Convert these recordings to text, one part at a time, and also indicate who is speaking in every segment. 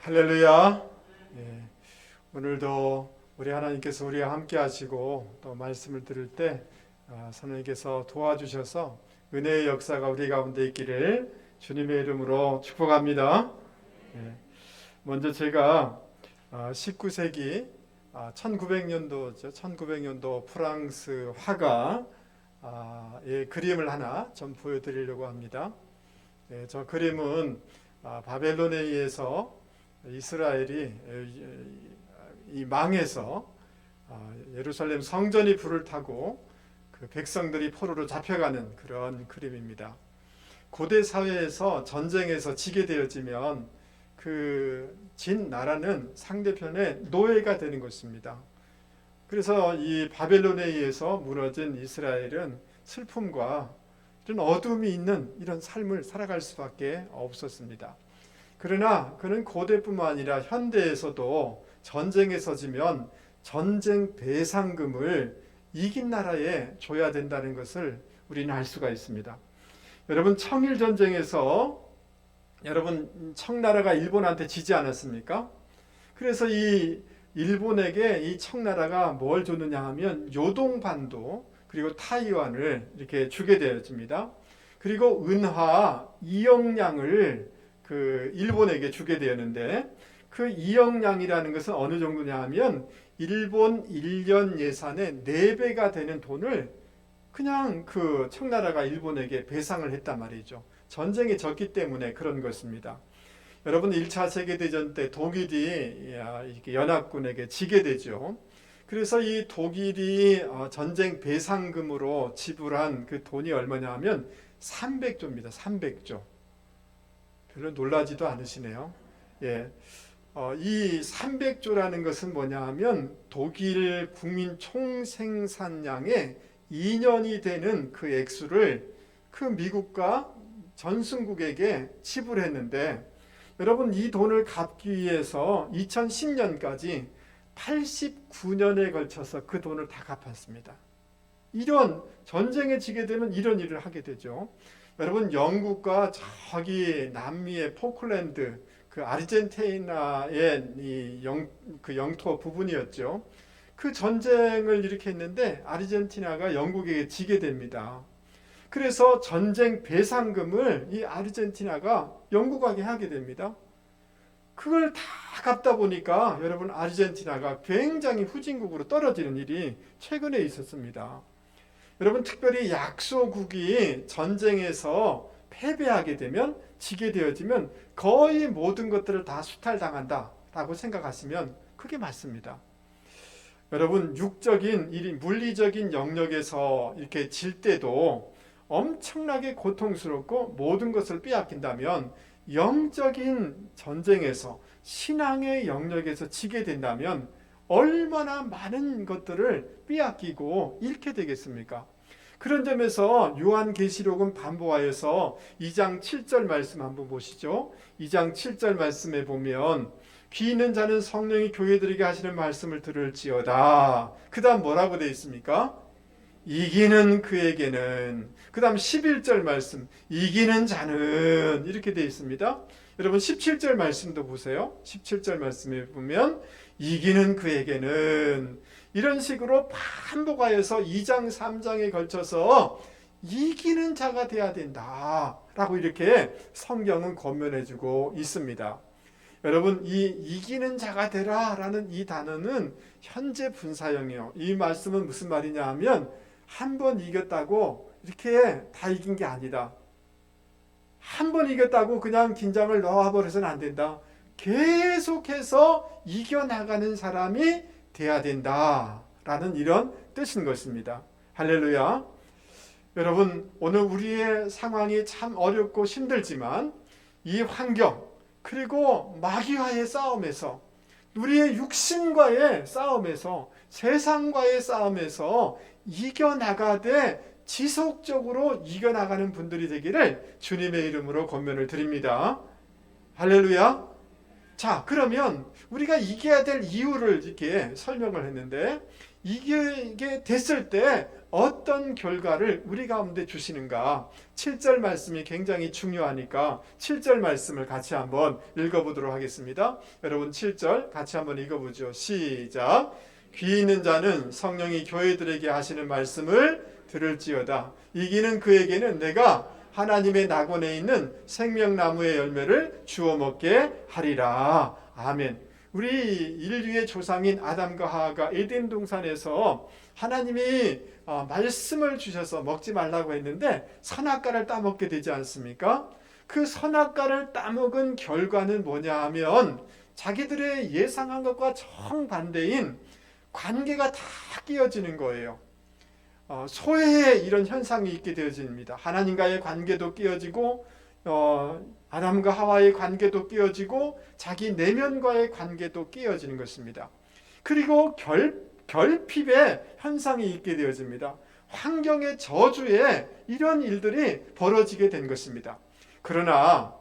Speaker 1: 할렐루야. 예, 오늘도 우리 하나님께서 우리와 함께 하시고 또 말씀을 들을 때 하나님께서 도와주셔서 은혜의 역사가 우리 가운데 있기를 주님의 이름으로 축복합니다. 예, 먼저 제가 19세기 1900년도죠. 1900년도 프랑스 화가의 그림을 하나 좀 보여드리려고 합니다. 예, 저 그림은 바벨론에 의해서 이스라엘이 이 망해서 예루살렘 성전이 불을 타고 그 백성들이 포로로 잡혀가는 그런 그림입니다. 고대 사회에서 전쟁에서 지게 되어지면 그 진 나라는 상대편의 노예가 되는 것입니다. 그래서 이 바벨론에 의해서 무너진 이스라엘은 슬픔과 이런 어둠이 있는 이런 삶을 살아갈 수밖에 없었습니다. 그러나 그는 고대뿐만 아니라 현대에서도 전쟁에서 지면 전쟁 배상금을 이긴 나라에 줘야 된다는 것을 우리는 알 수가 있습니다. 여러분, 청일전쟁에서 여러분 청나라가 일본한테 지지 않았습니까? 그래서 이 일본에게 이 청나라가 뭘 줬느냐 하면 요동반도 그리고 타이완을 이렇게 주게 되었습니다. 그리고 은화 2억량을 그 일본에게 주게 되었는데, 그 2억량이라는 것은 어느 정도냐 하면 일본 1년 예산의 4배가 되는 돈을 그냥 그 청나라가 일본에게 배상을 했단 말이죠. 전쟁에 졌기 때문에 그런 것입니다. 여러분, 1차 세계대전 때 독일이 이렇게 연합군에게 지게 되죠. 그래서 이 독일이 전쟁 배상금으로 지불한 그 돈이 얼마냐 하면 300조입니다. 300조. 별로 놀라지도 않으시네요. 예. 이 300조라는 것은 뭐냐 하면 독일 국민 총생산량의 2년이 되는 그 액수를 그 미국과 전승국에게 지불했는데, 여러분, 이 돈을 갚기 위해서 2010년까지 89년에 걸쳐서 그 돈을 다 갚았습니다. 이런 전쟁에 지게 되면 이런 일을 하게 되죠. 여러분, 영국과 저기 남미의 포클랜드, 그 아르헨티나의 그 영토 부분이었죠. 그 전쟁을 일으켰는데 아르헨티나가 영국에게 지게 됩니다. 그래서 전쟁 배상금을 이 아르헨티나가 영국에게 하게 됩니다. 그걸 다 갚다 보니까 여러분, 아르헨티나가 굉장히 후진국으로 떨어지는 일이 최근에 있었습니다. 여러분, 특별히 약소국이 전쟁에서 패배하게 되면, 지게 되어지면 거의 모든 것들을 다 수탈당한다 라고 생각하시면 그게 맞습니다. 여러분, 육적인 물리적인 영역에서 이렇게 질 때도 엄청나게 고통스럽고 모든 것을 빼앗긴다면, 영적인 전쟁에서 신앙의 영역에서 지게 된다면 얼마나 많은 것들을 빼앗기고 잃게 되겠습니까? 그런 점에서 요한계시록은 반복하여서 2장 7절 말씀 한번 보시죠. 2장 7절 말씀에 보면 귀 있는 자는 성령이 교회들에게 하시는 말씀을 들을지어다. 그 다음 뭐라고 되어 있습니까? 이기는 그에게는. 그 다음 11절 말씀, 이기는 자는, 이렇게 되어 있습니다. 여러분, 17절 말씀도 보세요. 17절 말씀에 보면 이기는 그에게는, 이런 식으로 반복하여서 2장 3장에 걸쳐서 이기는 자가 돼야 된다 라고 이렇게 성경은 권면해 주고 있습니다. 여러분, 이 이기는 자가 되라 라는 이 단어는 현재 분사형이에요. 이 말씀은 무슨 말이냐 하면, 한 번 이겼다고 이렇게 다 이긴 게 아니다. 한 번 이겼다고 그냥 긴장을 놓아버려서는 안 된다. 계속해서 이겨나가는 사람이 돼야 된다 라는 이런 뜻인 것입니다. 할렐루야. 여러분, 오늘 우리의 상황이 참 어렵고 힘들지만 이 환경 그리고 마귀와의 싸움에서, 우리의 육신과의 싸움에서, 세상과의 싸움에서 이겨나가되 지속적으로 이겨나가는 분들이 되기를 주님의 이름으로 권면을 드립니다. 할렐루야. 자, 그러면 우리가 이겨야 될 이유를 이렇게 설명을 했는데, 이기게 됐을 때 어떤 결과를 우리 가운데 주시는가? 7절 말씀이 굉장히 중요하니까 7절 말씀을 같이 한번 읽어보도록 하겠습니다. 여러분 7절 같이 한번 읽어보죠. 시작. 귀 있는 자는 성령이 교회들에게 하시는 말씀을 들을지어다. 이기는 그에게는 내가 하나님의 낙원에 있는 생명나무의 열매를 주워 먹게 하리라. 아멘. 우리 인류의 조상인 아담과 하와가 에덴 동산에서 하나님이 말씀을 주셔서 먹지 말라고 했는데 선악과를 따먹게 되지 않습니까? 그 선악과를 따먹은 결과는 뭐냐 하면 자기들의 예상한 것과 정반대인 관계가 다 끼어지는 거예요. 소외의 이런 현상이 있게 되어집니다. 하나님과의 관계도 끼어지고 아담과 하와의 관계도 끼어지고 자기 내면과의 관계도 끼어지는 것입니다. 그리고 결핍의 현상이 있게 되어집니다. 환경의 저주에 이런 일들이 벌어지게 된 것입니다. 그러나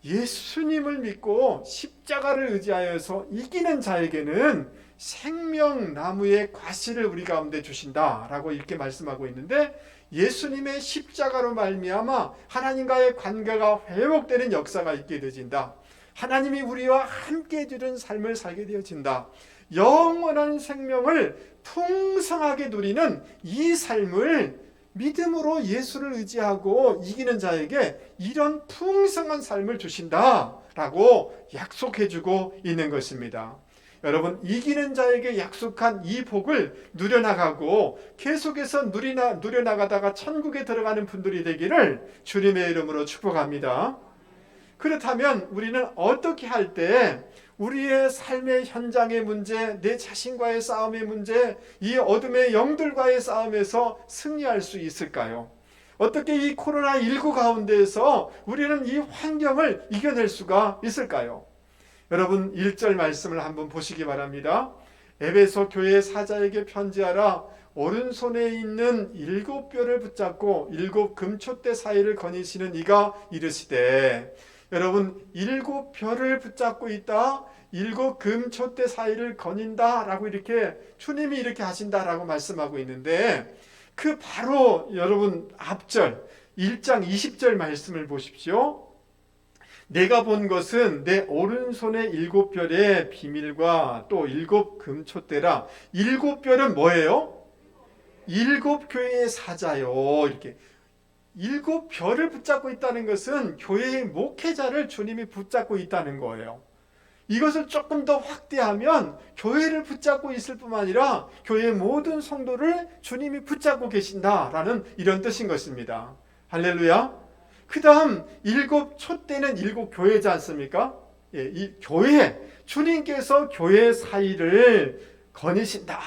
Speaker 1: 예수님을 믿고 십자가를 의지하여서 이기는 자에게는 생명나무의 과실을 우리 가운데 주신다라고 이렇게 말씀하고 있는데, 예수님의 십자가로 말미암아 하나님과의 관계가 회복되는 역사가 있게 되어진다. 하나님이 우리와 함께 해주는 삶을 살게 되어진다. 영원한 생명을 풍성하게 누리는 이 삶을 믿음으로 예수를 의지하고 이기는 자에게 이런 풍성한 삶을 주신다라고 약속해주고 있는 것입니다. 여러분, 이기는 자에게 약속한 이 복을 누려나가고 계속해서 누려나가다가 천국에 들어가는 분들이 되기를 주님의 이름으로 축복합니다. 그렇다면 우리는 어떻게 할 때 우리의 삶의 현장의 문제, 내 자신과의 싸움의 문제, 이 어둠의 영들과의 싸움에서 승리할 수 있을까요? 어떻게 이 코로나19 가운데에서 우리는 이 환경을 이겨낼 수가 있을까요? 여러분 1절 말씀을 한번 보시기 바랍니다. 에베소 교회 사자에게 편지하라. 오른손에 있는 7뼈를 붙잡고 7 금촛대 사이를 거니시는 이가 이르시되, 여러분 7뼈를 붙잡고 있다, 7 금촛대 사이를 거닌다 라고 이렇게 주님이 이렇게 하신다라고 말씀하고 있는데, 그 바로 여러분 앞절 1장 20절 말씀을 보십시오. 내가 본 것은 내 오른손의 7뼈의 비밀과 또 7 금촛대라. 7뼈는 뭐예요? 7교회의 사자요. 이렇게 7뼈를 붙잡고 있다는 것은 교회의 목회자를 주님이 붙잡고 있다는 거예요. 이것을 조금 더 확대하면 교회를 붙잡고 있을 뿐만 아니라 교회의 모든 성도를 주님이 붙잡고 계신다라는 이런 뜻인 것입니다. 할렐루야. 그 다음 7 촛대는 7 교회지 않습니까? 예, 이 교회, 주님께서 교회 사이를 거니신다.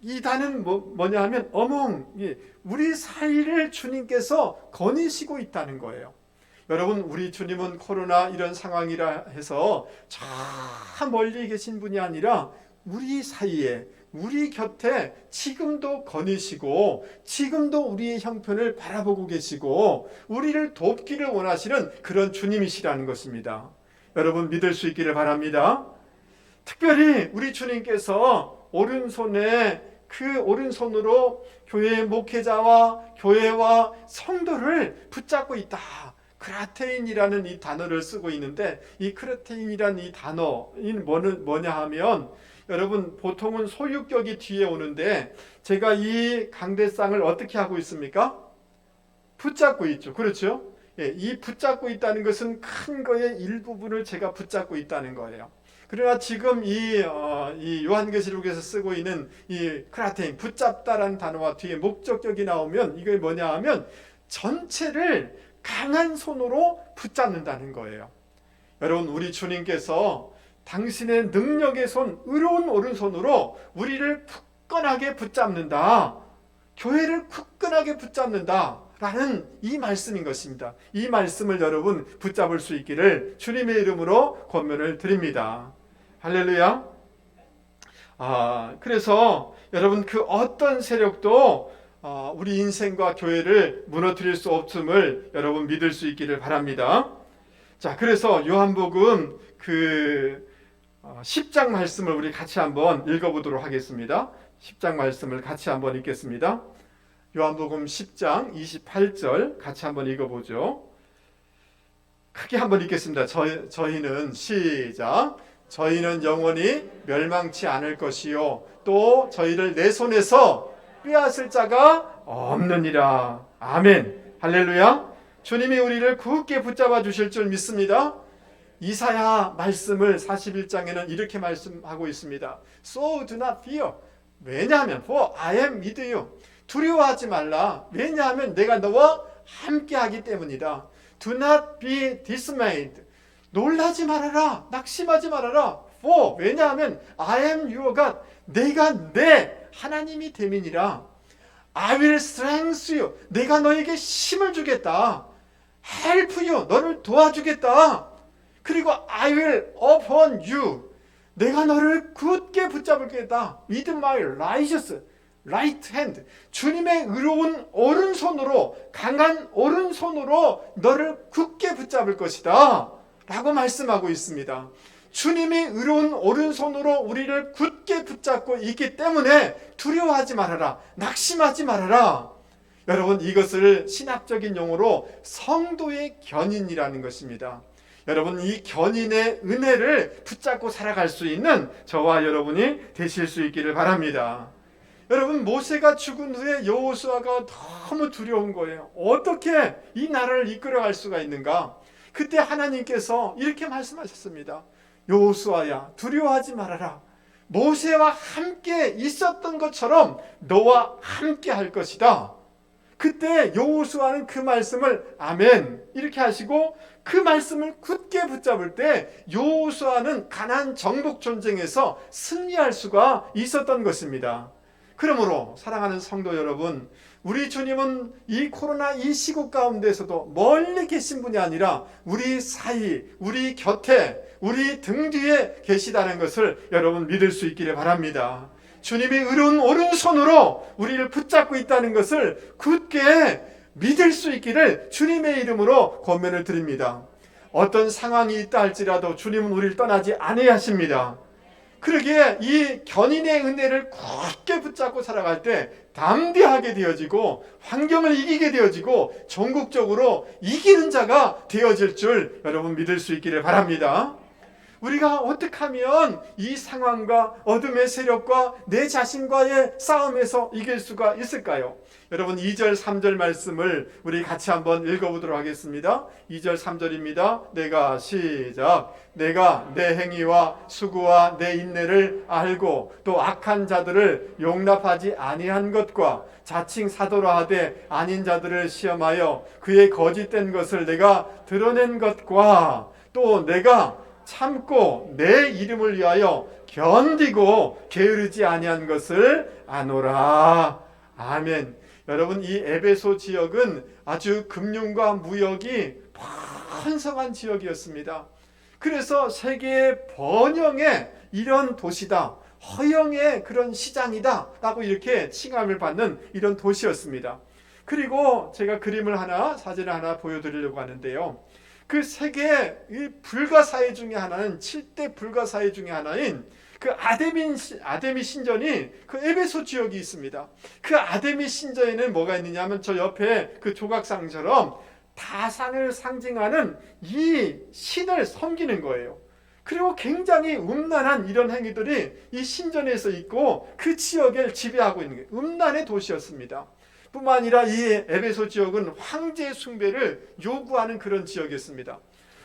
Speaker 1: 이 단은 뭐냐 하면 우리 사이를 주님께서 거니시고 있다는 거예요. 여러분, 우리 주님은 코로나 이런 상황이라 해서 저 멀리 계신 분이 아니라 우리 사이에, 우리 곁에 지금도 거니시고 지금도 우리의 형편을 바라보고 계시고 우리를 돕기를 원하시는 그런 주님이시라는 것입니다. 여러분 믿을 수 있기를 바랍니다. 특별히 우리 주님께서 오른손에 그 오른손으로 교회의 목회자와 교회와 성도를 붙잡고 있다. 크라테인이라는 이 단어를 쓰고 있는데, 이 크라테인이라는 이 단어는 뭐냐 하면, 여러분 보통은 소유격이 뒤에 오는데 제가 이 강대상을 어떻게 하고 있습니까? 붙잡고 있죠. 그렇죠? 예, 이 붙잡고 있다는 것은 큰 거의 일부분을 제가 붙잡고 있다는 거예요. 그러나 지금 이 요한계시록에서 쓰고 있는 이 크라테인, 붙잡다라는 단어와 뒤에 목적격이 나오면 이게 뭐냐 하면 전체를 강한 손으로 붙잡는다는 거예요. 여러분, 우리 주님께서 당신의 능력의 손, 의로운 오른손으로 우리를 굳건하게 붙잡는다. 교회를 굳건하게 붙잡는다. 라는 이 말씀인 것입니다. 이 말씀을 여러분 붙잡을 수 있기를 주님의 이름으로 권면을 드립니다. 할렐루야. 그래서 여러분 그 어떤 세력도 우리 인생과 교회를 무너뜨릴 수 없음을 여러분 믿을 수 있기를 바랍니다. 자, 그래서 요한복음 10장 말씀을 우리 같이 한번 읽어보도록 하겠습니다. 10장 말씀을 같이 한번 읽겠습니다. 요한복음 10장 28절 같이 한번 읽어보죠. 크게 한번 읽겠습니다. 저희는 시작. 저희는 영원히 멸망치 않을 것이요 또 저희를 내 손에서 빼앗을 자가 없느니라. 아멘. 할렐루야. 주님이 우리를 굳게 붙잡아 주실 줄 믿습니다. 이사야 말씀을 41장에는 이렇게 말씀하고 있습니다. So do not fear. 왜냐하면 for I am with you. 두려워하지 말라. 왜냐하면 내가 너와 함께하기 때문이다. Do not be dismayed. 놀라지 말아라. 낙심하지 말아라. For 왜냐하면 I am your God. 내가 내 하나님이 됨이니라. I will strengthen you. 내가 너에게 힘을 주겠다. Help you. 너를 도와주겠다. 그리고 I will upon you. 내가 너를 굳게 붙잡을겠다. With my righteous right hand. 주님의 의로운 오른손으로, 강한 오른손으로 너를 굳게 붙잡을 것이다 라고 말씀하고 있습니다. 주님이 의로운 오른손으로 우리를 굳게 붙잡고 있기 때문에 두려워하지 말아라. 낙심하지 말아라. 여러분, 이것을 신학적인 용어로 성도의 견인이라는 것입니다. 여러분, 이 견인의 은혜를 붙잡고 살아갈 수 있는 저와 여러분이 되실 수 있기를 바랍니다. 여러분, 모세가 죽은 후에 여호수아가 너무 두려운 거예요. 어떻게 이 나라를 이끌어갈 수가 있는가? 그때 하나님께서 이렇게 말씀하셨습니다. 여호수아야, 두려워하지 말아라. 모세와 함께 있었던 것처럼 너와 함께 할 것이다. 그때 여호수아는 그 말씀을 아멘 이렇게 하시고 그 말씀을 굳게 붙잡을 때 여호수아는 가나안 정복 전쟁에서 승리할 수가 있었던 것입니다. 그러므로 사랑하는 성도 여러분, 우리 주님은 이 코로나 이 시국 가운데서도 멀리 계신 분이 아니라 우리 사이, 우리 곁에, 우리 등 뒤에 계시다는 것을 여러분 믿을 수 있기를 바랍니다. 주님이 의로운 오른손으로 우리를 붙잡고 있다는 것을 굳게 믿을 수 있기를 주님의 이름으로 권면을 드립니다. 어떤 상황이 있다 할지라도 주님은 우리를 떠나지 아니하십니다. 그러기에 이 견인의 은혜를 굳게 붙잡고 살아갈 때 담대하게 되어지고 환경을 이기게 되어지고 전국적으로 이기는 자가 되어질 줄 여러분 믿을 수 있기를 바랍니다. 우리가 어떻게 하면 이 상황과 어둠의 세력과 내 자신과의 싸움에서 이길 수가 있을까요? 여러분 2절 3절 말씀을 우리 같이 한번 읽어보도록 하겠습니다. 2절 3절입니다. 내가 시작. 내가 내 행위와 수고와 내 인내를 알고 또 악한 자들을 용납하지 아니한 것과 자칭 사도라 하되 아닌 자들을 시험하여 그의 거짓된 것을 내가 드러낸 것과 또 내가 참고 내 이름을 위하여 견디고 게으르지 아니한 것을 아노라. 아멘. 여러분, 이 에베소 지역은 아주 금융과 무역이 번성한 지역이었습니다. 그래서 세계의 번영의 이런 도시다, 허영의 그런 시장이다 라고 이렇게 칭함을 받는 이런 도시였습니다. 그리고 제가 그림을 하나, 사진을 하나 보여드리려고 하는데요. 그 세계 불가사의 중에 하나는 7대 불가사의 중에 하나인 그 아데미 신전이 그 에베소 지역이 있습니다. 그 아데미 신전에는 뭐가 있느냐 하면 저 옆에 그 조각상처럼 다산을 상징하는 이 신을 섬기는 거예요. 그리고 굉장히 음란한 이런 행위들이 이 신전에서 있고 그 지역을 지배하고 있는 게 음란의 도시였습니다. 뿐만 아니라 이 에베소 지역은 황제 숭배를 요구하는 그런 지역이었습니다.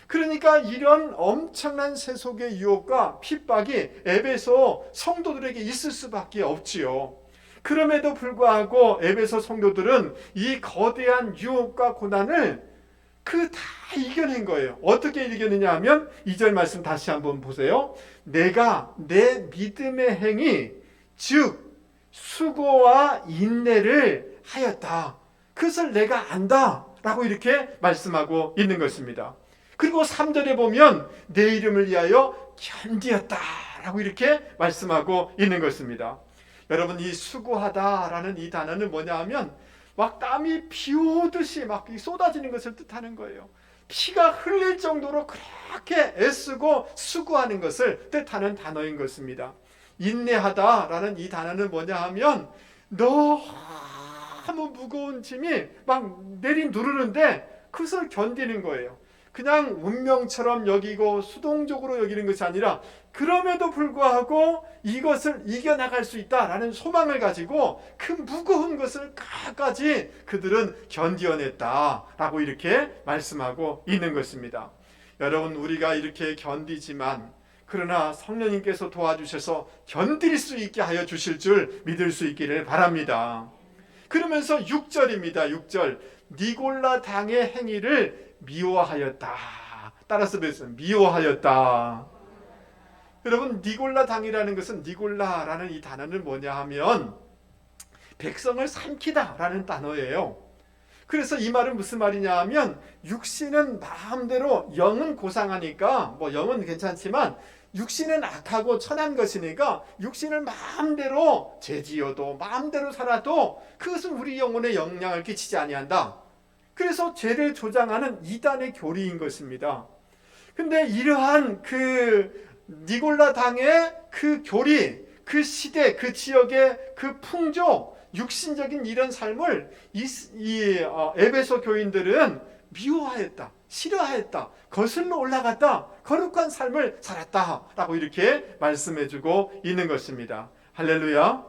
Speaker 1: 그러니까 이런 엄청난 세속의 유혹과 핍박이 에베소 성도들에게 있을 수밖에 없지요. 그럼에도 불구하고 에베소 성도들은 이 거대한 유혹과 고난을 다 이겨낸 거예요. 어떻게 이겨내냐 하면 2절 말씀 다시 한번 보세요. 내가 내 믿음의 행위 즉 수고와 인내를 하였다. 그것을 내가 안다 라고 이렇게 말씀하고 있는 것입니다. 그리고 3절에 보면 내 이름을 위하여 견디었다 라고 이렇게 말씀하고 있는 것입니다. 여러분, 이 수고하다 라는 이 단어는 뭐냐 하면 막 땀이 비 오듯이 막 쏟아지는 것을 뜻하는 거예요. 피가 흘릴 정도로 그렇게 애쓰고 수고하는 것을 뜻하는 단어인 것입니다. 인내하다라는 이 단어는 뭐냐 하면 너무 무거운 짐이 막 내리누르는데 그것을 견디는 거예요. 그냥 운명처럼 여기고 수동적으로 여기는 것이 아니라 그럼에도 불구하고 이것을 이겨나갈 수 있다라는 소망을 가지고 그 무거운 것을 끝까지 그들은 견디어냈다라고 이렇게 말씀하고 있는 것입니다. 여러분, 우리가 이렇게 견디지만 그러나 성령님께서 도와주셔서 견딜 수 있게 하여 주실 줄 믿을 수 있기를 바랍니다. 그러면서 6절입니다. 6절. 니골라 당의 행위를 미워하였다. 따라서 배웠습니다. 미워하였다. 여러분, 니골라 당이라는 것은, 니골라라는 이 단어는 뭐냐 하면 백성을 삼키다라는 단어예요. 그래서 이 말은 무슨 말이냐 하면 육신은 마음대로, 영은 고상하니까 영은 괜찮지만 육신은 악하고 천한 것이니까 육신을 마음대로 죄지어도 마음대로 살아도 그것은 우리 영혼에 영향을 끼치지 아니한다. 그래서 죄를 조장하는 이단의 교리인 것입니다. 근데 이러한 그 니골라 당의 그 교리, 그 시대, 그 지역의 그 풍조, 육신적인 이런 삶을 에베소 교인들은 미워하였다, 싫어하였다, 거슬러 올라갔다, 거룩한 삶을 살았다라고 이렇게 말씀해주고 있는 것입니다. 할렐루야.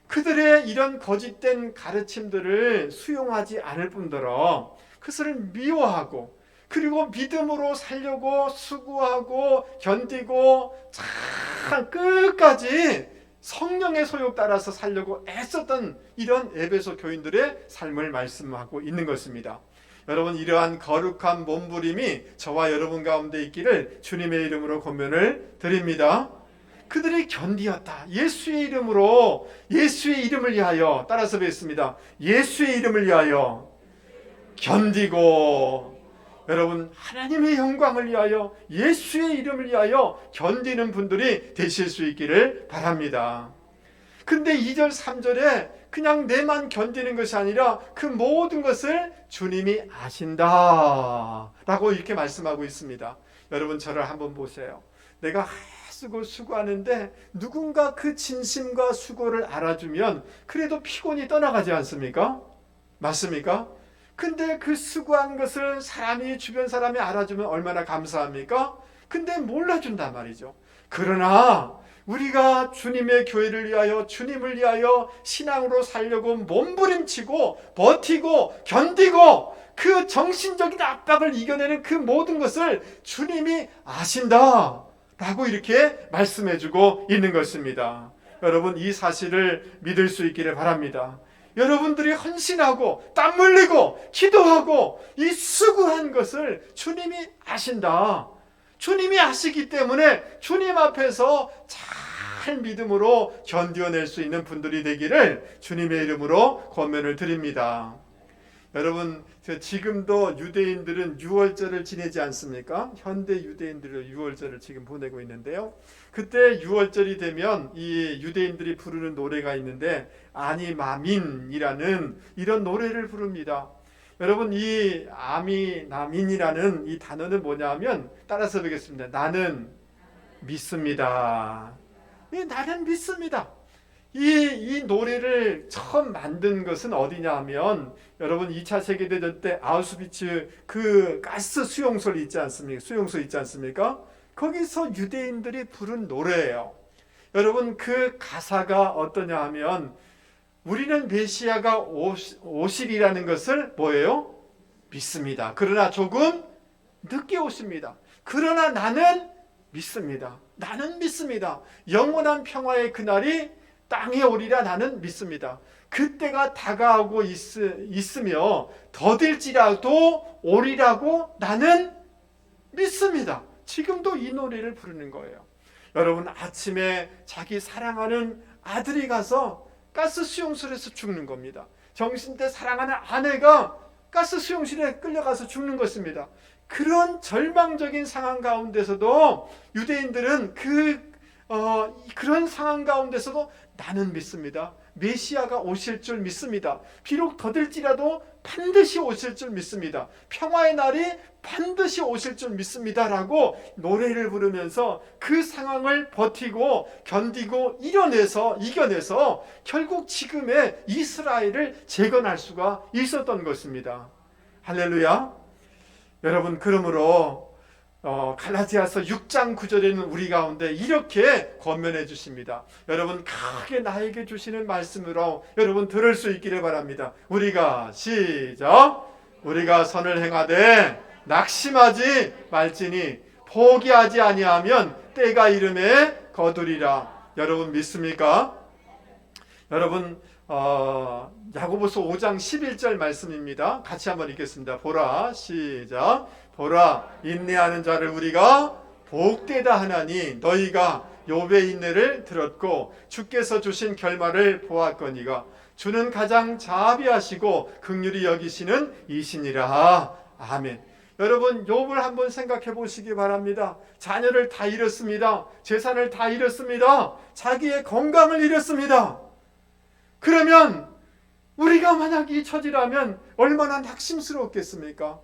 Speaker 1: 그들의 이런 거짓된 가르침들을 수용하지 않을 뿐더러 그것을 미워하고 그리고 믿음으로 살려고 수고하고 견디고 참 끝까지 성령의 소욕 따라서 살려고 애썼던 이런 에베소 교인들의 삶을 말씀하고 있는 것입니다. 여러분, 이러한 거룩한 몸부림이 저와 여러분 가운데 있기를 주님의 이름으로 권면을 드립니다. 그들이 견디었다. 예수의 이름으로, 예수의 이름을 위하여, 따라서 뵙습니다. 예수의 이름을 위하여 견디고, 여러분, 하나님의 영광을 위하여, 예수의 이름을 위하여 견디는 분들이 되실 수 있기를 바랍니다. 근데 2절 3절에 그냥 내만 견디는 것이 아니라 그 모든 것을 주님이 아신다 라고 이렇게 말씀하고 있습니다. 여러분, 저를 한번 보세요. 내가 쓰고 수고하는데 누군가 그 진심과 수고를 알아주면 그래도 피곤이 떠나가지 않습니까? 맞습니까? 근데 그 수고한 것을 주변 사람이 알아주면 얼마나 감사합니까? 근데 몰라준단 말이죠. 그러나 우리가 주님의 교회를 위하여, 주님을 위하여 신앙으로 살려고 몸부림치고 버티고 견디고 그 정신적인 압박을 이겨내는 그 모든 것을 주님이 아신다 라고 이렇게 말씀해주고 있는 것입니다. 여러분, 이 사실을 믿을 수 있기를 바랍니다. 여러분들이 헌신하고 땀 흘리고 기도하고 이 수고한 것을 주님이 아신다. 주님이 아시기 때문에 주님 앞에서 잘 믿음으로 견뎌낼 수 있는 분들이 되기를 주님의 이름으로 권면을 드립니다. 여러분, 지금도 유대인들은 유월절을 지내지 않습니까? 현대 유대인들은 유월절을 지금 보내고 있는데요. 그때 유월절이 되면 이 유대인들이 부르는 노래가 있는데 아니마민이라는 이런 노래를 부릅니다. 여러분, 이 아미나민이라는 이 단어는 뭐냐 하면, 따라서 보겠습니다. 나는 믿습니다. 나는 믿습니다. 이 노래를 처음 만든 것은 어디냐 하면, 여러분, 2차 세계대전 때 아우슈비츠 그 가스 수용소 있지 않습니까? 거기서 유대인들이 부른 노래예요. 여러분, 그 가사가 어떠냐 하면, 우리는 메시아가 오시리라는 것을 뭐예요? 믿습니다. 그러나 조금 늦게 오십니다. 그러나 나는 믿습니다. 나는 믿습니다. 영원한 평화의 그날이 땅에 오리라 나는 믿습니다. 그때가 다가오고 있으며 더딜지라도 오리라고 나는 믿습니다. 지금도 이 노래를 부르는 거예요. 여러분, 아침에 자기 사랑하는 아들이 가서 가스 수용실에서 죽는 겁니다. 정신대 사랑하는 아내가 가스 수용실에 끌려가서 죽는 것입니다. 그런 절망적인 상황 가운데서도 유대인들은 그런 상황 가운데서도 나는 믿습니다. 메시아가 오실 줄 믿습니다. 비록 더딜지라도 반드시 오실 줄 믿습니다. 평화의 날이 반드시 오실 줄 믿습니다 라고 노래를 부르면서 그 상황을 버티고 견디고 이겨내서 결국 지금의 이스라엘을 재건할 수가 있었던 것입니다. 할렐루야. 여러분, 그러므로 갈라디아서 6장 9절에는 우리 가운데 이렇게 권면해 주십니다. 여러분, 크게 나에게 주시는 말씀으로 여러분 들을 수 있기를 바랍니다. 우리가 시작. 우리가 선을 행하되 낙심하지 말지니 포기하지 아니하면 때가 이름에 거두리라. 여러분 믿습니까? 여러분, 야고보서 5장 11절 말씀입니다. 같이 한번 읽겠습니다. 보라, 시작. 보라, 인내하는 자를 우리가 복되다 하나니 너희가 욥의 인내를 들었고 주께서 주신 결말을 보았거니가 주는 가장 자비하시고 긍휼히 여기시는 이시니라. 아멘. 여러분, 욥을 한번 생각해 보시기 바랍니다. 자녀를 다 잃었습니다. 재산을 다 잃었습니다. 자기의 건강을 잃었습니다. 그러면 우리가 만약 이 처지라면 얼마나 낙심스러웠겠습니까?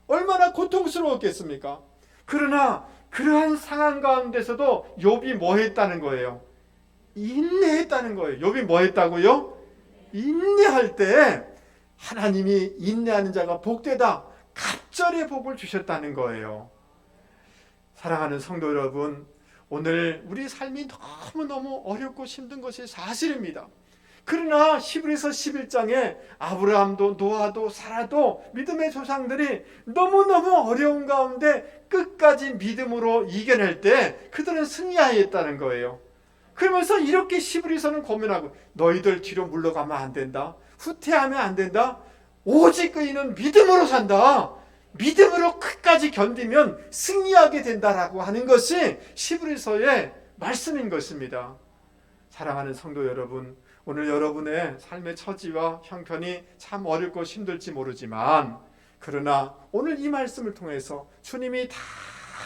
Speaker 1: 얼마나 고통스러웠겠습니까? 그러나 그러한 상황 가운데서도 욥이 뭐 했다는 거예요? 인내했다는 거예요. 욥이 뭐 했다고요? 인내할 때 하나님이 인내하는 자가 복되다, 갑절의 복을 주셨다는 거예요. 사랑하는 성도 여러분, 오늘 우리 삶이 너무너무 어렵고 힘든 것이 사실입니다. 그러나 히브리서 11장에 아브라함도 노아도 사라도 믿음의 조상들이 너무너무 어려운 가운데 끝까지 믿음으로 이겨낼 때 그들은 승리하였다는 거예요. 그러면서 이렇게 히브리서는 고민하고 너희들 뒤로 물러가면 안 된다. 후퇴하면 안 된다. 오직 그이는 믿음으로 산다. 믿음으로 끝까지 견디면 승리하게 된다라고 하는 것이 히브리서의 말씀인 것입니다. 사랑하는 성도 여러분, 오늘 여러분의 삶의 처지와 형편이 참 어렵고 힘들지 모르지만 그러나 오늘 이 말씀을 통해서 주님이 다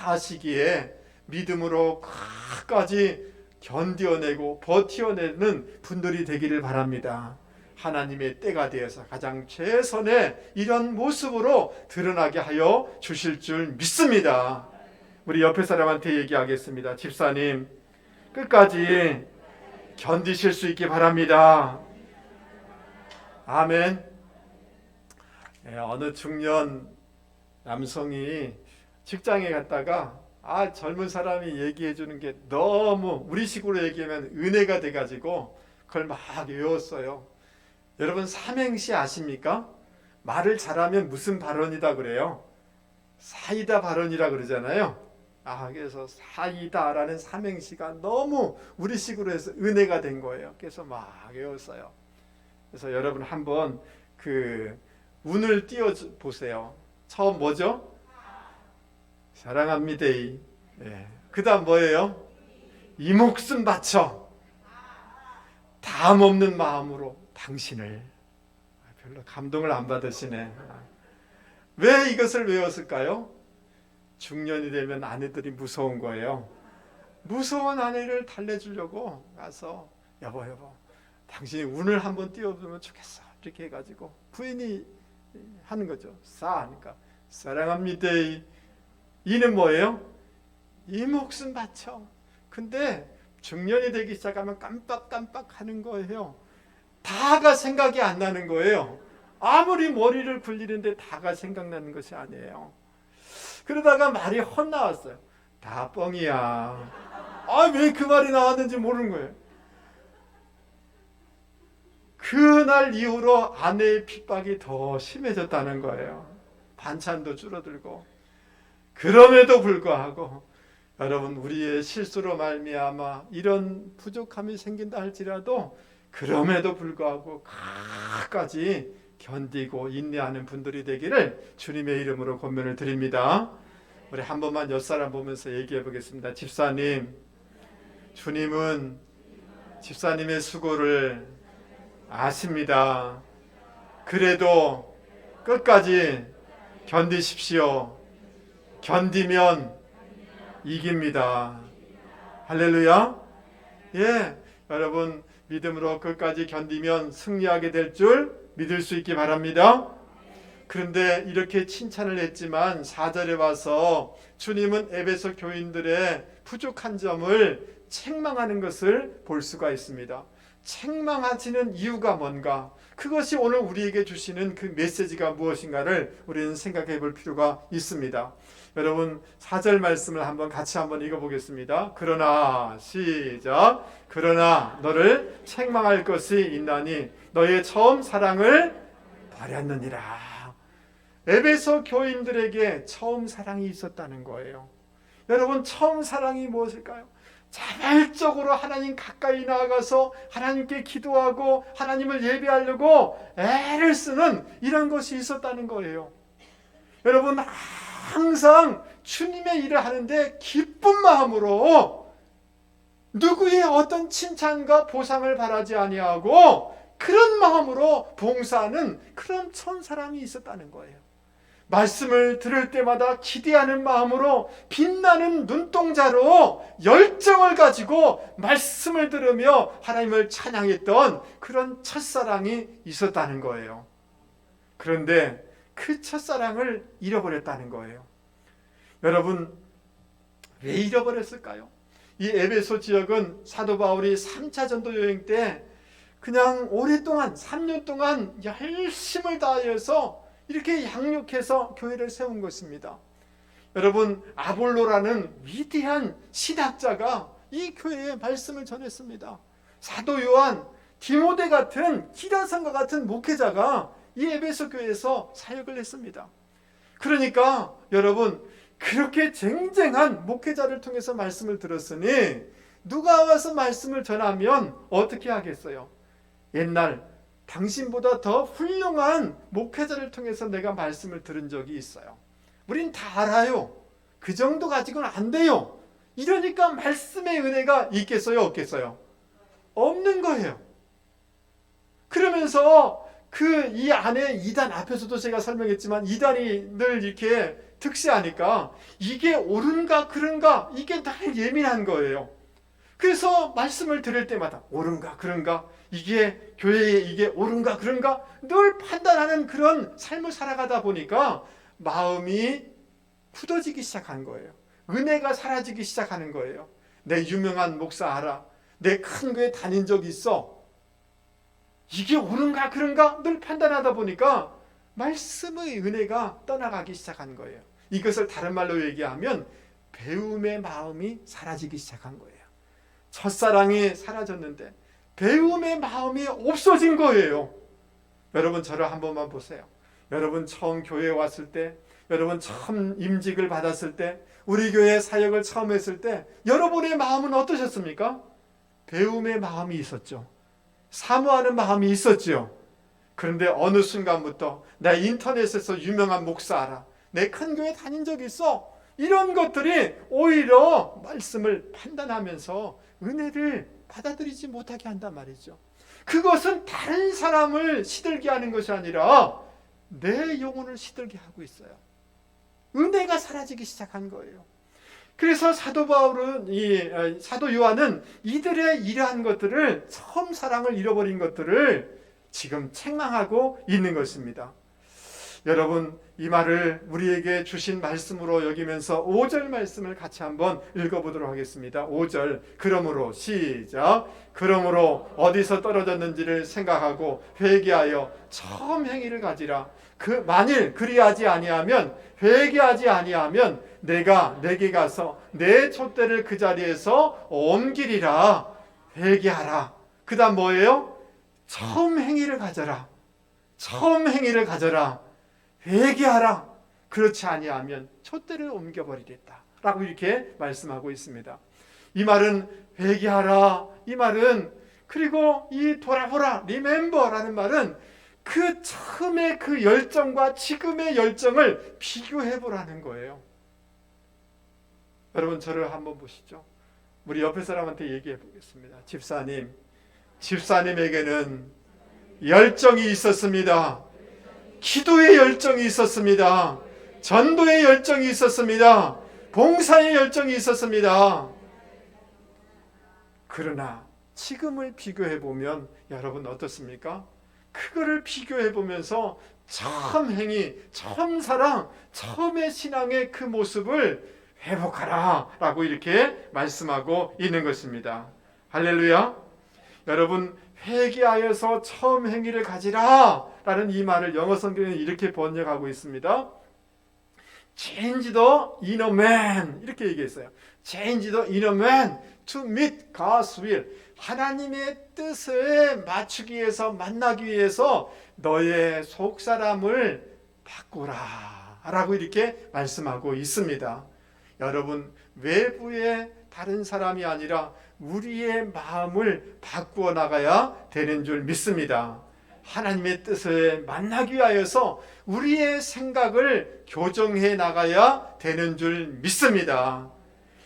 Speaker 1: 아시기에 믿음으로 끝까지 견뎌내고 버텨내는 분들이 되기를 바랍니다. 하나님의 때가 되어서 가장 최선의 이런 모습으로 드러나게 하여 주실 줄 믿습니다. 우리 옆에 사람한테 얘기하겠습니다. 집사님, 끝까지 견디실 수 있기 바랍니다. 아멘. 어느 중년 남성이 직장에 갔다가 젊은 사람이 얘기해 주는 게 너무 우리식으로 얘기하면 은혜가 돼가지고 그걸 막 외웠어요. 여러분, 삼행시 아십니까? 말을 잘하면 무슨 발언이다 그래요? 사이다 발언이라 그러잖아요. 그래서 사이다라는 삼행시가 너무 우리식으로 해서 은혜가 된 거예요. 그래서 막 외웠어요. 그래서 여러분 한번 그 운을 띄워 보세요. 처음 뭐죠? 사랑합니다. 그 다음 뭐예요? 이 목숨 바쳐 담 없는 마음으로 당신을. 별로 감동을 안 받으시네. 왜 이것을 외웠을까요? 중년이 되면 아내들이 무서운 거예요. 무서운 아내를 달래주려고 가서 여보 당신이 운을 한번 띄워보면 좋겠어 이렇게 해가지고 부인이 하는 거죠. 그러니까 사랑합니다. 이는 뭐예요? 이 목숨 바쳐. 근데 중년이 되기 시작하면 깜빡깜빡 하는 거예요. 다가 생각이 안 나는 거예요. 아무리 머리를 굴리는데 다가 생각나는 것이 아니에요. 그러다가 말이 헛나왔어요. 다 뻥이야. 왜 그 말이 나왔는지 모르는 거예요. 그날 이후로 아내의 핍박이 더 심해졌다는 거예요. 반찬도 줄어들고. 그럼에도 불구하고 여러분, 우리의 실수로 말미암아 이런 부족함이 생긴다 할지라도 그럼에도 불구하고 끝까지 견디고 인내하는 분들이 되기를 주님의 이름으로 권면을 드립니다. 우리 한 번만 옆 사람 보면서 얘기해 보겠습니다. 집사님, 주님은 집사님의 수고를 아십니다. 그래도 끝까지 견디십시오. 견디면 이깁니다. 할렐루야. 여러분, 믿음으로 끝까지 견디면 승리하게 될 줄 믿을 수 있기 바랍니다. 그런데 이렇게 칭찬을 했지만 4절에 와서 주님은 에베소 교인들의 부족한 점을 책망하는 것을 볼 수가 있습니다. 책망하시는 이유가 뭔가, 그것이 오늘 우리에게 주시는 그 메시지가 무엇인가를 우리는 생각해 볼 필요가 있습니다. 여러분 4절 말씀을 같이 한번 읽어보겠습니다. 그러나 시작. 그러나 너를 책망할 것이 있나니 너의 처음 사랑을 버렸느니라. 에베소 교인들에게 처음 사랑이 있었다는 거예요. 여러분 처음 사랑이 무엇일까요? 자발적으로 하나님 가까이 나아가서 하나님께 기도하고 하나님을 예배하려고 애를 쓰는 이런 것이 있었다는 거예요. 여러분 항상 주님의 일을 하는데 기쁜 마음으로 누구의 어떤 칭찬과 보상을 바라지 아니하고 그런 마음으로 봉사하는 그런 천사랑이 있었다는 거예요. 말씀을 들을 때마다 기대하는 마음으로 빛나는 눈동자로 열정을 가지고 말씀을 들으며 하나님을 찬양했던 그런 첫사랑이 있었다는 거예요. 그런데 그 첫사랑을 잃어버렸다는 거예요. 여러분 왜 잃어버렸을까요? 이 에베소 지역은 사도 바울이 3차 전도 여행 때 그냥 오랫동안 3년 동안 열심을 다해서 이렇게 양육해서 교회를 세운 것입니다. 여러분 아볼로라는 위대한 신학자가 이 교회에 말씀을 전했습니다. 사도 요한, 디모데 같은 기라성과 같은 목회자가 이 에베소 교회에서 사역을 했습니다. 그러니까 여러분 그렇게 쟁쟁한 목회자를 통해서 말씀을 들었으니 누가 와서 말씀을 전하면 어떻게 하겠어요? 옛날 당신보다 더 훌륭한 목회자를 통해서 내가 말씀을 들은 적이 있어요. 우린 다 알아요. 그 정도 가지고는 안 돼요. 이러니까 말씀의 은혜가 있겠어요? 없겠어요? 없는 거예요. 그러면서 이 안에 이단, 앞에서도 제가 설명했지만 이단이 늘 이렇게 특시하니까 이게 옳은가 그른가 이게 다 예민한 거예요. 그래서 말씀을 들을 때마다 옳은가 그른가, 이게 교회에 이게 옳은가 그른가 늘 판단하는 그런 삶을 살아가다 보니까 마음이 굳어지기 시작한 거예요. 은혜가 사라지기 시작하는 거예요. 내 유명한 목사 알아, 내 큰 교회 다닌 적 있어, 이게 옳은가 그른가 늘 판단하다 보니까 말씀의 은혜가 떠나가기 시작한 거예요. 이것을 다른 말로 얘기하면 배움의 마음이 사라지기 시작한 거예요. 첫사랑이 사라졌는데 배움의 마음이 없어진 거예요. 여러분 저를 한 번만 보세요. 여러분 처음 교회에 왔을 때, 여러분 처음 임직을 받았을 때, 우리 교회 사역을 처음 했을 때 여러분의 마음은 어떠셨습니까? 배움의 마음이 있었죠. 사모하는 마음이 있었죠. 그런데 어느 순간부터 나 인터넷에서 유명한 목사 알아, 내 큰 교회 다닌 적 있어, 이런 것들이 오히려 말씀을 판단하면서 은혜를 받아들이지 못하게 한단 말이죠. 그것은 다른 사람을 시들게 하는 것이 아니라 내 영혼을 시들게 하고 있어요. 은혜가 사라지기 시작한 거예요. 그래서 사도 요한은 이들의 이러한 것들을, 처음 사랑을 잃어버린 것들을 지금 책망하고 있는 것입니다. 여러분 이 말을 우리에게 주신 말씀으로 여기면서 5절 말씀을 같이 한번 읽어보도록 하겠습니다. 5절 그러므로 시작. 그러므로 어디서 떨어졌는지를 생각하고 회개하여 처음 행위를 가지라. 만일 그리하지 아니하면, 회개하지 아니하면 내가 내게 가서 내 촛대를 그 자리에서 옮기리라. 회개하라. 그 다음 뭐예요? 처음 행위를 가져라. 처음 행위를 가져라. 회개하라. 그렇지 아니하면 촛대를 옮겨버리겠다 라고 이렇게 말씀하고 있습니다. 이 말은 회개하라, 이 말은, 그리고 이 돌아보라, remember라는 말은 그 처음의 그 열정과 지금의 열정을 비교해보라는 거예요. 여러분 저를 한번 보시죠. 우리 옆에 사람한테 얘기해 보겠습니다. 집사님에게는 열정이 있었습니다. 기도의 열정이 있었습니다. 전도의 열정이 있었습니다. 봉사의 열정이 있었습니다. 그러나 지금을 비교해 보면 여러분 어떻습니까? 그거를 비교해 보면서 처음 행위, 처음 사랑, 처음의 신앙의 그 모습을 회복하라 라고 이렇게 말씀하고 있는 것입니다. 할렐루야. 여러분, 회개하여서 처음 행위를 가지라 라는 이 말을 영어 성경에는 이렇게 번역하고 있습니다. Change the inner man, 이렇게 얘기했어요. Change the inner man to meet God's will. 하나님의 뜻에 맞추기 위해서, 만나기 위해서 너의 속사람을 바꾸라 라고 이렇게 말씀하고 있습니다. 여러분, 외부의 다른 사람이 아니라 우리의 마음을 바꾸어 나가야 되는 줄 믿습니다. 하나님의 뜻에 만나기 위하여서 우리의 생각을 교정해 나가야 되는 줄 믿습니다.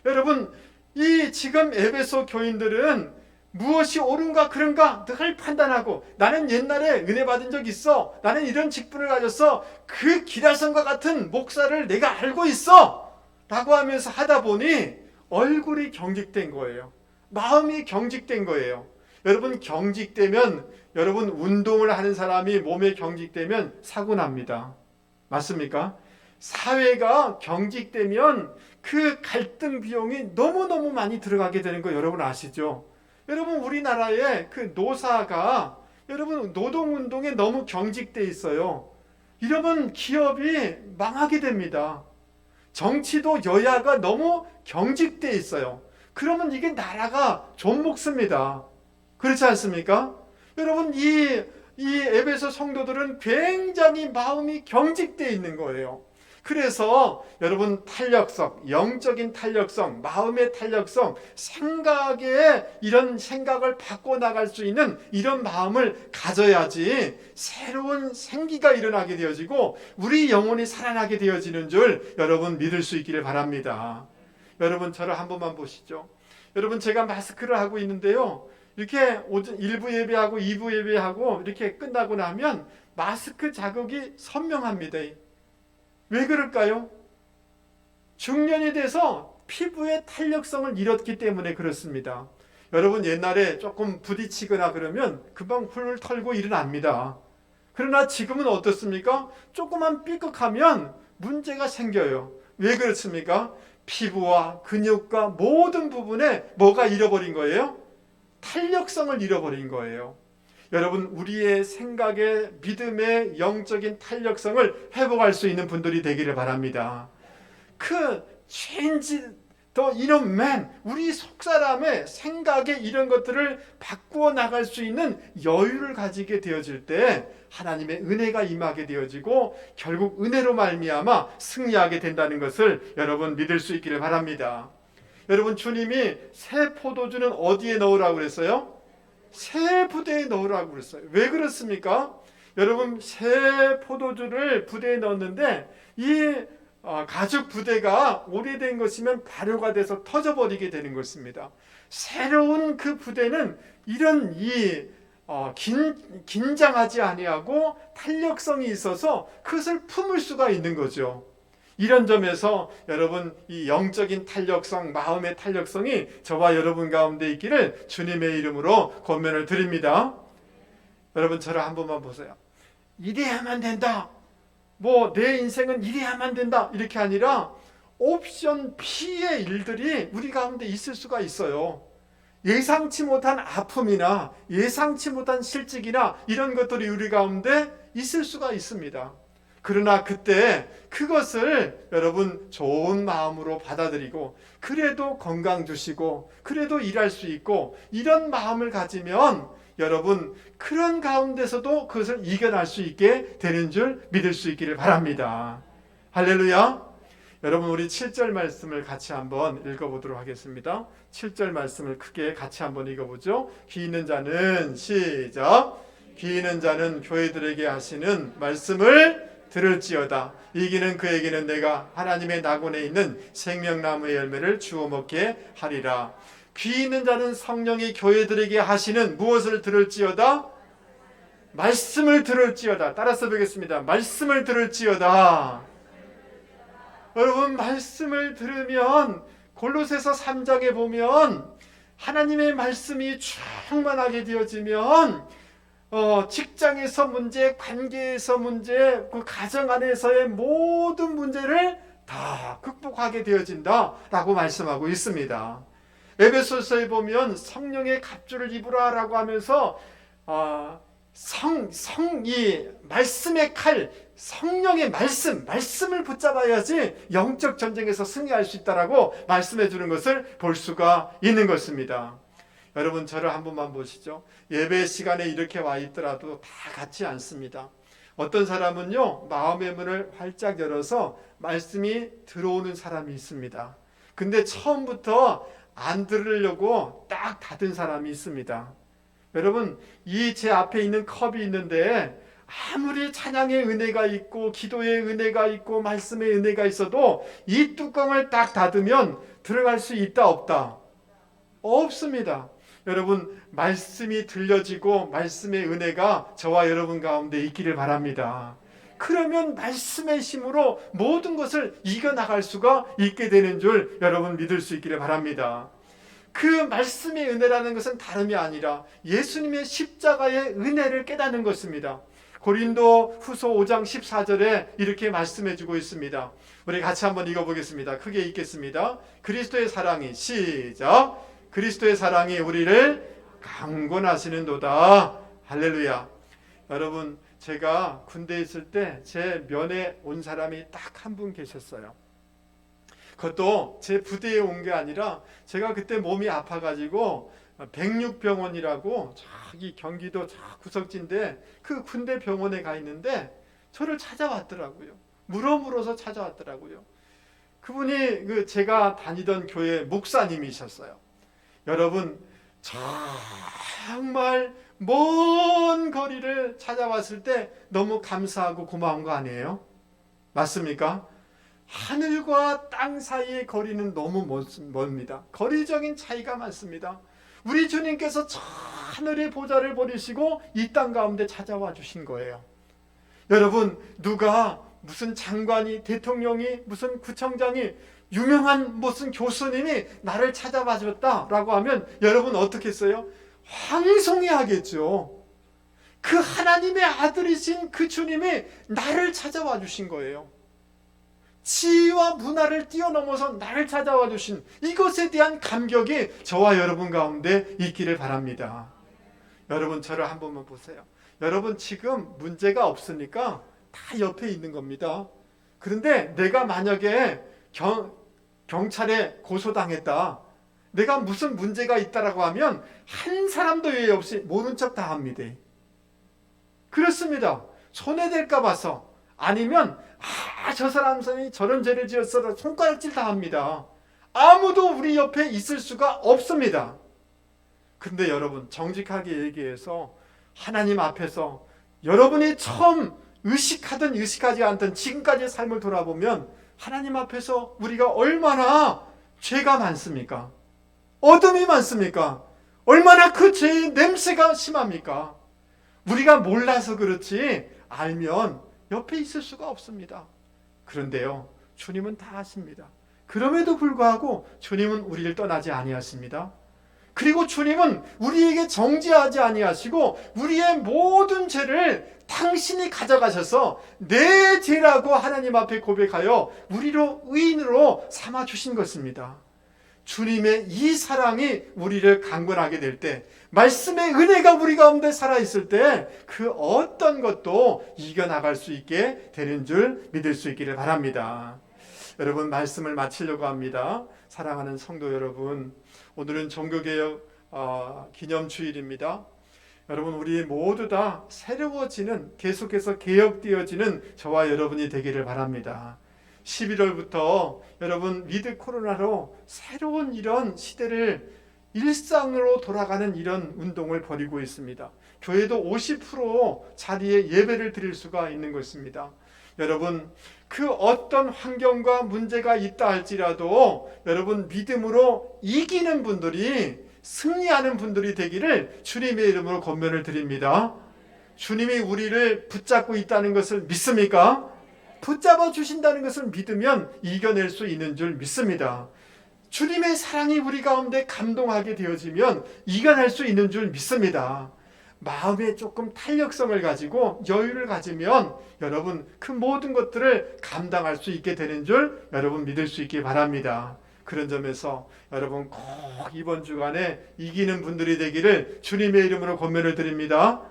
Speaker 1: 여러분, 이 지금 에베소 교인들은 무엇이 옳은가 그른가 늘 판단하고, 나는 옛날에 은혜 받은 적 있어, 나는 이런 직분을 가졌어, 그 기라성과 같은 목사를 내가 알고 있어 라고 하면서 하다 보니 얼굴이 경직된 거예요. 마음이 경직된 거예요. 여러분, 경직되면, 여러분 운동을 하는 사람이 몸에 경직되면 사고 납니다. 맞습니까? 사회가 경직되면 그 갈등 비용이 너무너무 많이 들어가게 되는 거 여러분 아시죠? 여러분, 우리나라의 그 노사가 여러분 노동운동에 너무 경직돼 있어요. 이러면 기업이 망하게 됩니다. 정치도 여야가 너무 경직돼 있어요. 그러면 이게 나라가 좀 먹습니다. 그렇지 않습니까? 여러분, 이 에베소 성도들은 굉장히 마음이 경직돼 있는 거예요. 그래서 여러분, 탄력성, 영적인 탄력성, 마음의 탄력성, 생각의 이런 생각을 바꿔나갈 수 있는 이런 마음을 가져야지 새로운 생기가 일어나게 되어지고 우리 영혼이 살아나게 되어지는 줄 여러분 믿을 수 있기를 바랍니다. 여러분, 저를 한 번만 보시죠. 여러분, 제가 마스크를 하고 있는데요, 이렇게 1부 예배하고 2부 예배하고 이렇게 끝나고 나면 마스크 자국이 선명합니다. 왜 그럴까요? 중년이 돼서 피부의 탄력성을 잃었기 때문에 그렇습니다. 여러분, 옛날에 조금 부딪히거나 그러면 금방 훌훌 털고 일어납니다. 그러나 지금은 어떻습니까? 조금만 삐걱하면 문제가 생겨요. 왜 그렇습니까? 피부와 근육과 모든 부분에 뭐가 잃어버린 거예요? 탄력성을 잃어버린 거예요. 여러분, 우리의 생각의, 믿음의 영적인 탄력성을 회복할 수 있는 분들이 되기를 바랍니다. 그 change the inner man, 우리 속사람의 생각의 이런 것들을 바꾸어 나갈 수 있는 여유를 가지게 되어질 때 하나님의 은혜가 임하게 되어지고 결국 은혜로 말미암아 승리하게 된다는 것을 여러분 믿을 수 있기를 바랍니다. 여러분, 주님이 새 포도주는 어디에 넣으라고 그랬어요? 새 부대에 넣으라고 그랬어요. 왜 그렇습니까? 여러분, 새 포도주를 부대에 넣었는데 이 가죽 부대가 오래된 것이면 발효가 돼서 터져버리게 되는 것입니다. 새로운 그 부대는 이런 긴장하지 아니하고 탄력성이 있어서 그것을 품을 수가 있는 거죠. 이런 점에서 여러분, 이 영적인 탄력성, 마음의 탄력성이 저와 여러분 가운데 있기를 주님의 이름으로 권면을 드립니다. 여러분, 저를 한 번만 보세요. 이래야만 된다, 뭐 내 인생은 이래야만 된다, 이렇게 아니라 옵션 B의 일들이 우리 가운데 있을 수가 있어요. 예상치 못한 아픔이나 예상치 못한 실직이나 이런 것들이 우리 가운데 있을 수가 있습니다. 그러나 그때 그것을 여러분 좋은 마음으로 받아들이고, 그래도 건강 주시고 그래도 일할 수 있고, 이런 마음을 가지면 여러분 그런 가운데서도 그것을 이겨낼 수 있게 되는 줄 믿을 수 있기를 바랍니다. 할렐루야. 여러분, 우리 7절 말씀을 같이 한번 읽어보도록 하겠습니다. 7절 말씀을 크게 같이 한번 읽어보죠. 귀 있는 자는, 시작, 귀 있는 자는 교회들에게 하시는 말씀을 들을지어다. 이기는 그에게는 내가 하나님의 낙원에 있는 생명나무의 열매를 주워 먹게 하리라. 귀 있는 자는 성령이 교회들에게 하시는 무엇을 들을지어다? 말씀을 들을지어다. 따라서 보겠습니다. 말씀을 들을지어다. 여러분, 말씀을 들으면 골로새서 3장에 보면 하나님의 말씀이 충만하게 되어지면 직장에서 문제, 관계에서 문제, 그 가정 안에서의 모든 문제를 다 극복하게 되어진다라고 말씀하고 있습니다. 에베소서에 보면 성령의 갑주를 입으라라고 하면서 이 말씀의 칼, 성령의 말씀을 붙잡아야지 영적 전쟁에서 승리할 수 있다라고 말씀해 주는 것을 볼 수가 있는 것입니다. 여러분, 저를 한 번만 보시죠. 예배 시간에 이렇게 와 있더라도 다 같지 않습니다. 어떤 사람은요, 마음의 문을 활짝 열어서 말씀이 들어오는 사람이 있습니다. 근데 처음부터 안 들으려고 딱 닫은 사람이 있습니다. 여러분, 이 제 앞에 있는 컵이 있는데 아무리 찬양의 은혜가 있고 기도의 은혜가 있고 말씀의 은혜가 있어도 이 뚜껑을 딱 닫으면 들어갈 수 있다 없다? 없습니다. 여러분, 말씀이 들려지고 말씀의 은혜가 저와 여러분 가운데 있기를 바랍니다. 그러면 말씀의 힘으로 모든 것을 이겨나갈 수가 있게 되는 줄 여러분 믿을 수 있기를 바랍니다. 그 말씀의 은혜라는 것은 다름이 아니라 예수님의 십자가의 은혜를 깨닫는 것입니다. 고린도 후서 5장 14절에 이렇게 말씀해 주고 있습니다. 우리 같이 한번 읽어보겠습니다. 크게 읽겠습니다. 그리스도의 사랑이, 시작, 그리스도의 사랑이 우리를 강권하시는도다. 할렐루야. 여러분, 제가 군대에 있을 때 제 면회 온 사람이 딱 한 분 계셨어요. 그것도 제 부대에 온 게 아니라 제가 그때 몸이 아파가지고 백육병원이라고 저기 경기도 구석지인데 그 군대 병원에 가 있는데 저를 찾아왔더라고요. 물어서 찾아왔더라고요. 그분이 제가 다니던 교회 목사님이셨어요. 여러분, 정말 먼 거리를 찾아왔을 때 너무 감사하고 고마운 거 아니에요? 맞습니까? 하늘과 땅 사이의 거리는 너무 멉니다. 거리적인 차이가 많습니다. 우리 주님께서 저 하늘의 보좌를 버리시고 이 땅 가운데 찾아와 주신 거예요. 여러분, 누가 무슨 장관이, 대통령이, 무슨 구청장이, 유명한 무슨 교수님이 나를 찾아와 줬다라고 하면 여러분 어떻게 했어요? 황송해하겠죠. 그 하나님의 아들이신 그 주님이 나를 찾아와 주신 거예요. 지위와 문화를 뛰어넘어서 나를 찾아와 주신 이것에 대한 감격이 저와 여러분 가운데 있기를 바랍니다. 여러분, 저를 한 번만 보세요. 여러분, 지금 문제가 없으니까 다 옆에 있는 겁니다. 그런데 내가 만약에 경찰에 고소당했다, 내가 무슨 문제가 있다라고 하면 한 사람도 예의 없이 모른 척 다 합니다. 그렇습니다. 손해될까 봐서, 아니면 저 사람이 저런 죄를 지었어 손가락질 다 합니다. 아무도 우리 옆에 있을 수가 없습니다. 근데 여러분, 정직하게 얘기해서 하나님 앞에서 여러분이 처음 의식하든 의식하지 않든 지금까지의 삶을 돌아보면 하나님 앞에서 우리가 얼마나 죄가 많습니까? 어둠이 많습니까? 얼마나 그 죄의 냄새가 심합니까? 우리가 몰라서 그렇지 알면 옆에 있을 수가 없습니다. 그런데요, 주님은 다 아십니다. 그럼에도 불구하고 주님은 우리를 떠나지 아니하십니다. 그리고 주님은 우리에게 정죄하지 아니하시고 우리의 모든 죄를 당신이 가져가셔서 내 죄라고 하나님 앞에 고백하여 우리로 의인으로 삼아 주신 것입니다. 주님의 이 사랑이 우리를 강권하게 될 때, 말씀의 은혜가 우리 가운데 살아있을 때 그 어떤 것도 이겨나갈 수 있게 되는 줄 믿을 수 있기를 바랍니다. 여러분, 말씀을 마치려고 합니다. 사랑하는 성도 여러분, 오늘은 종교개혁 기념주일입니다. 여러분, 우리 모두 다 새로워지는, 계속해서 개혁되어지는 저와 여러분이 되기를 바랍니다. 11월부터 여러분, 위드 코로나로 새로운 이런 시대를 일상으로 돌아가는 이런 운동을 벌이고 있습니다. 교회도 50% 자리에 예배를 드릴 수가 있는 것입니다. 여러분, 그 어떤 환경과 문제가 있다 할지라도 여러분, 믿음으로 이기는 분들이, 승리하는 분들이 되기를 주님의 이름으로 권면을 드립니다. 주님이 우리를 붙잡고 있다는 것을 믿습니까? 붙잡아 주신다는 것을 믿으면 이겨낼 수 있는 줄 믿습니다. 주님의 사랑이 우리 가운데 감동하게 되어지면 이겨낼 수 있는 줄 믿습니다. 마음에 조금 탄력성을 가지고 여유를 가지면 여러분 그 모든 것들을 감당할 수 있게 되는 줄 여러분 믿을 수 있기 바랍니다. 그런 점에서 여러분 꼭 이번 주간에 이기는 분들이 되기를 주님의 이름으로 권면을 드립니다.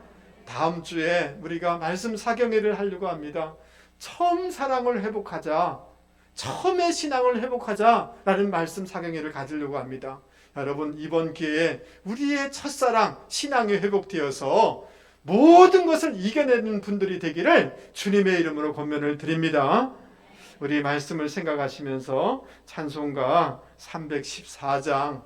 Speaker 1: 다음 주에 우리가 말씀 사경회를 하려고 합니다. 처음 사랑을 회복하자, 처음의 신앙을 회복하자라는 말씀 사경회를 가지려고 합니다. 여러분 이번 기회에 우리의 첫사랑 신앙이 회복되어서 모든 것을 이겨내는 분들이 되기를 주님의 이름으로 권면을 드립니다. 우리 말씀을 생각하시면서 찬송가 314장